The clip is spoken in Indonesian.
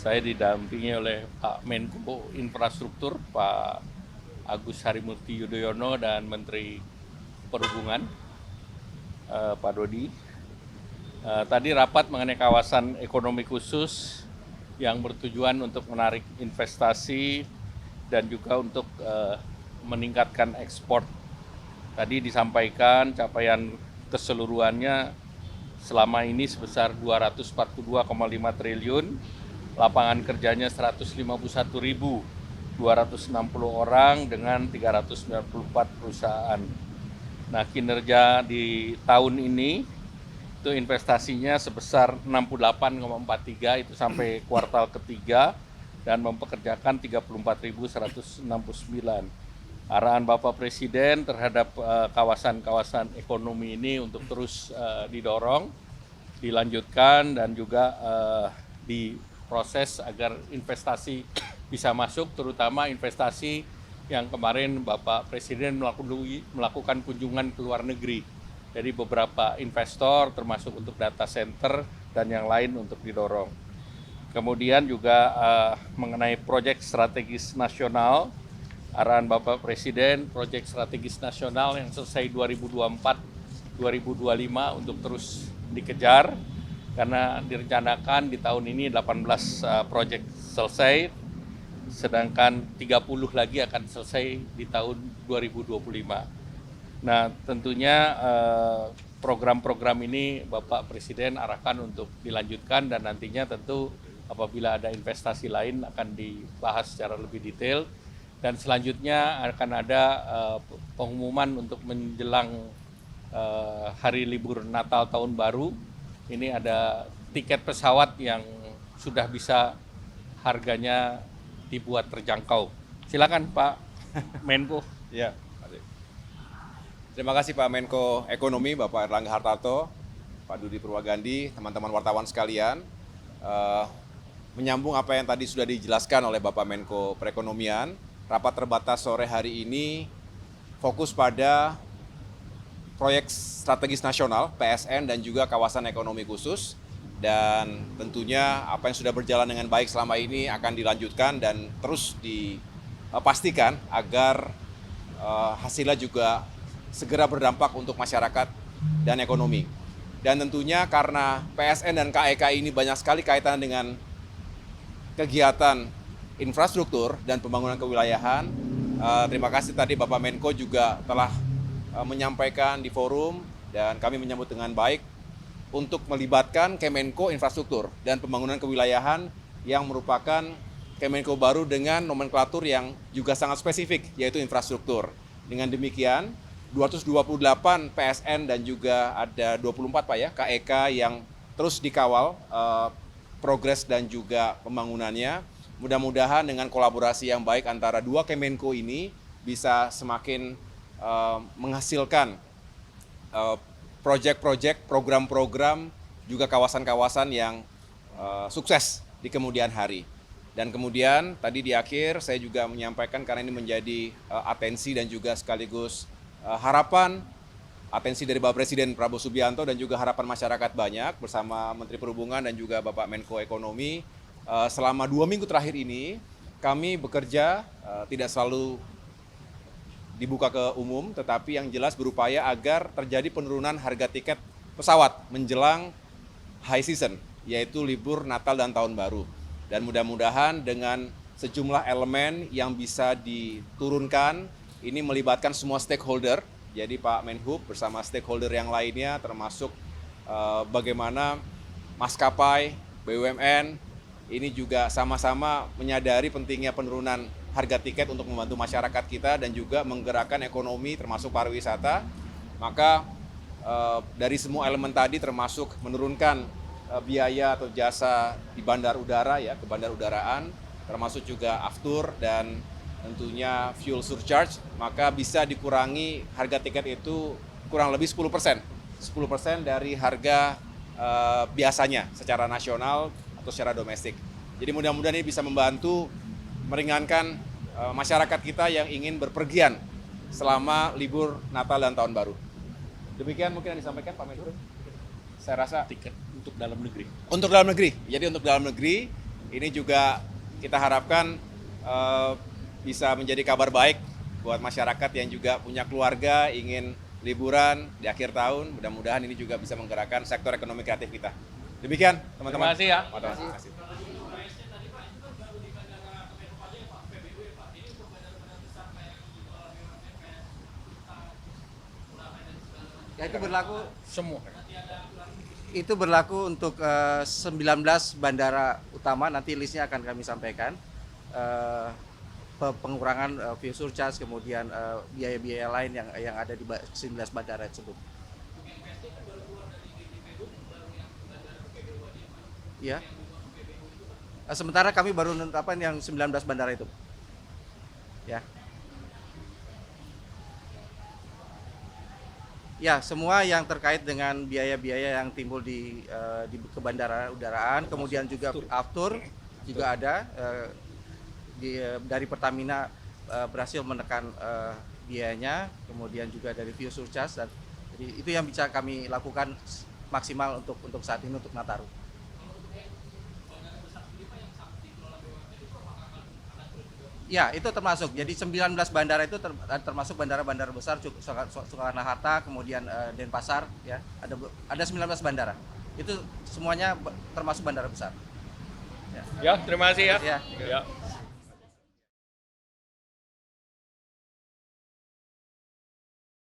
Saya didampingi oleh Pak Menko Infrastruktur, Pak Agus Harimurti Yudhoyono, dan Menteri Perhubungan, Pak Dodi. Tadi rapat mengenai kawasan ekonomi khusus yang bertujuan untuk menarik investasi dan juga untuk meningkatkan ekspor. Tadi disampaikan capaian keseluruhannya selama ini sebesar 242,5 triliun, lapangan kerjanya 151.260 orang dengan 394 perusahaan. Nah, kinerja di tahun ini itu investasinya sebesar 68,43 itu sampai kuartal ketiga dan mempekerjakan 34.169. Arahan Bapak Presiden terhadap kawasan-kawasan ekonomi ini untuk terus didorong, dilanjutkan dan juga diproses agar investasi bisa masuk, terutama investasi yang kemarin Bapak Presiden melakukan kunjungan ke luar negeri. Jadi beberapa investor termasuk untuk data center dan yang lain untuk didorong. Kemudian juga mengenai proyek strategis nasional, arahan Bapak Presiden, proyek strategis nasional yang selesai 2024-2025 untuk terus dikejar, karena direncanakan di tahun ini 18 proyek selesai, sedangkan 30 lagi akan selesai di tahun 2025. Nah, tentunya program-program ini Bapak Presiden arahkan untuk dilanjutkan dan nantinya tentu apabila ada investasi lain akan dibahas secara lebih detail. Dan selanjutnya akan ada pengumuman untuk menjelang hari libur Natal Tahun Baru. Ini ada tiket pesawat yang sudah bisa harganya dibuat terjangkau. Silakan Pak Menko. Ya, terima kasih Pak Menko Ekonomi, Bapak Erlangga Hartarto, Pak Dudi Purwagandi, teman-teman wartawan sekalian. Menyambung apa yang tadi sudah dijelaskan oleh Bapak Menko Perekonomian, rapat terbatas sore hari ini fokus pada proyek strategis nasional (PSN) dan juga kawasan ekonomi khusus, dan tentunya apa yang sudah berjalan dengan baik selama ini akan dilanjutkan dan terus dipastikan agar hasilnya juga segera berdampak untuk masyarakat dan ekonomi. Dan tentunya karena PSN dan KEK ini banyak sekali kaitan dengan kegiatan infrastruktur dan pembangunan kewilayahan. Terima kasih tadi Bapak Menko juga telah menyampaikan di forum dan kami menyambut dengan baik untuk melibatkan Kemenko Infrastruktur dan Pembangunan Kewilayahan yang merupakan Kemenko baru dengan nomenklatur yang juga sangat spesifik, yaitu infrastruktur. Dengan demikian, 228 PSN dan juga ada 24 Pak ya, KEK yang terus dikawal progres dan juga pembangunannya. Mudah-mudahan dengan kolaborasi yang baik antara dua Kemenko ini bisa semakin menghasilkan proyek-proyek, program-program, juga kawasan-kawasan yang sukses di kemudian hari. Dan kemudian tadi di akhir saya juga menyampaikan, karena ini menjadi atensi dan juga sekaligus harapan, atensi dari Bapak Presiden Prabowo Subianto dan juga harapan masyarakat banyak bersama Menteri Perhubungan dan juga Bapak Menko Ekonomi. Selama 2 minggu terakhir ini kami bekerja tidak selalu dibuka ke umum, tetapi yang jelas berupaya agar terjadi penurunan harga tiket pesawat menjelang high season, yaitu libur Natal dan Tahun Baru. Dan mudah-mudahan dengan sejumlah elemen yang bisa diturunkan, ini melibatkan semua stakeholder, jadi Pak Menhub bersama stakeholder yang lainnya termasuk bagaimana maskapai, BUMN, ini juga sama-sama menyadari pentingnya penurunan harga tiket untuk membantu masyarakat kita dan juga menggerakkan ekonomi termasuk pariwisata. Maka dari semua elemen tadi termasuk menurunkan biaya atau jasa di bandar udara ya, ke bandar udaraan, termasuk juga aftur dan tentunya fuel surcharge, maka bisa dikurangi harga tiket itu kurang lebih 10%. 10% dari harga biasanya secara nasional atau secara domestik. Jadi mudah-mudahan ini bisa membantu meringankan masyarakat kita yang ingin berpergian selama libur Natal dan Tahun Baru. Demikian mungkin yang disampaikan Pak Menhub. Saya rasa Tiket untuk dalam negeri. untuk dalam negeri. Jadi untuk dalam negeri ini juga kita harapkan bisa menjadi kabar baik buat masyarakat yang juga punya keluarga, ingin liburan di akhir tahun. Mudah-mudahan ini juga bisa menggerakkan sektor ekonomi kreatif kita. Demikian, teman-teman. Terima kasih ya. Terima kasih. Ya itu berlaku Semua. untuk 19 bandara utama, nanti listnya akan kami sampaikan. Pengurangan fuel surcharge, kemudian biaya-biaya lain yang ada di 19 bandara tersebut. Ya. Sementara kami baru menetapkan yang 19 bandara itu. Ya. Ya, semua yang terkait dengan biaya-biaya yang timbul di bandara udaraan, kemudian juga aftur juga ada. Dari Pertamina berhasil menekan biayanya, kemudian juga dari fuel surcharge, dan jadi itu yang bisa kami lakukan maksimal untuk saat ini untuk Nataru. Ya, itu termasuk. Jadi 19 bandara itu termasuk bandara-bandara besar, Soekarno-Hatta, kemudian Denpasar, ya. Ada 19 bandara. Itu semuanya termasuk bandara besar. Ya, terima kasih ya. Ya. Ya.